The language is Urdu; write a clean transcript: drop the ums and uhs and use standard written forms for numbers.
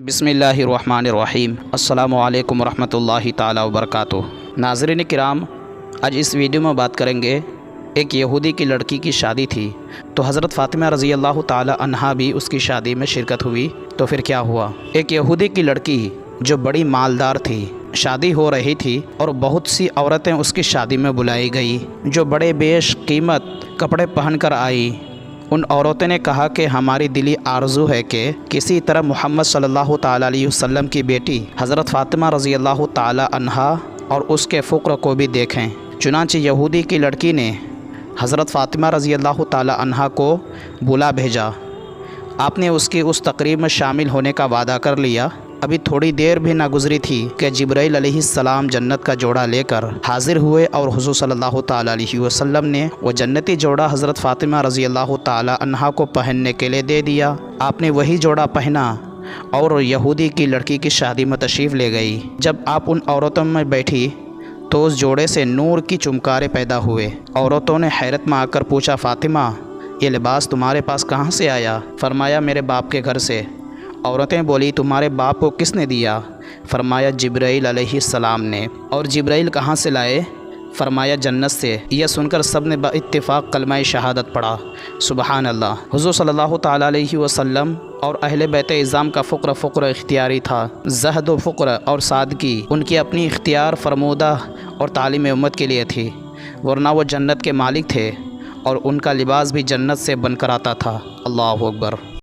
بسم اللہ الرحمن الرحیم۔ السلام علیکم ورحمۃ تعالی وبرکاتہ۔ ناظرین کرام، آج اس ویڈیو میں بات کریں گے، ایک یہودی کی لڑکی کی شادی تھی تو حضرت فاطمہ رضی اللہ تعالی عنہا بھی اس کی شادی میں شرکت ہوئی۔ تو پھر کیا ہوا؟ ایک یہودی کی لڑکی جو بڑی مالدار تھی، شادی ہو رہی تھی اور بہت سی عورتیں اس کی شادی میں بلائی گئی جو بڑے بیش قیمت کپڑے پہن کر آئی۔ ان عورتوں نے کہا کہ ہماری دلی آرزو ہے کہ کسی طرح محمد صلی اللہ تعالیٰ علیہ وسلم کی بیٹی حضرت فاطمہ رضی اللہ تعالیٰ عنہا اور اس کے فقر کو بھی دیکھیں۔ چنانچہ یہودی کی لڑکی نے حضرت فاطمہ رضی اللہ تعالیٰ عنہا کو بلا بھیجا۔ آپ نے اس کی اس تقریب میں شامل ہونے کا وعدہ کر لیا۔ ابھی تھوڑی دیر بھی نہ گزری تھی کہ جبرائیل علیہ السلام جنت کا جوڑا لے کر حاضر ہوئے اور حضور صلی اللہ تعالیٰ علیہ وسلم نے وہ جنتی جوڑا حضرت فاطمہ رضی اللہ تعالیٰ عنہا کو پہننے کے لیے دے دیا۔ آپ نے وہی جوڑا پہنا اور یہودی کی لڑکی کی شادی میں تشریف لے گئی۔ جب آپ ان عورتوں میں بیٹھی تو اس جوڑے سے نور کی چمکارے پیدا ہوئے۔ عورتوں نے حیرت میں آ کر پوچھا، فاطمہ، یہ لباس تمہارے پاس کہاں سے آیا؟ فرمایا، میرے باپ کے گھر سے۔ عورتیں بولی، تمہارے باپ کو کس نے دیا؟ فرمایا، جبرائیل علیہ السلام نے۔ اور جبرائیل کہاں سے لائے؟ فرمایا، جنت سے۔ یہ سن کر سب نے با اتفاق کلمہ شہادت پڑھا۔ سبحان اللہ۔ حضور صلی اللہ تعالیٰ علیہ وسلم اور اہل بیت اعظام کا فقر اختیاری تھا۔ زہد و فقر اور سادگی ان کی اپنی اختیار فرمودہ اور تعلیم امت کے لیے تھی، ورنہ وہ جنت کے مالک تھے اور ان کا لباس بھی جنت سے بن کر آتا تھا۔ اللہ اکبر۔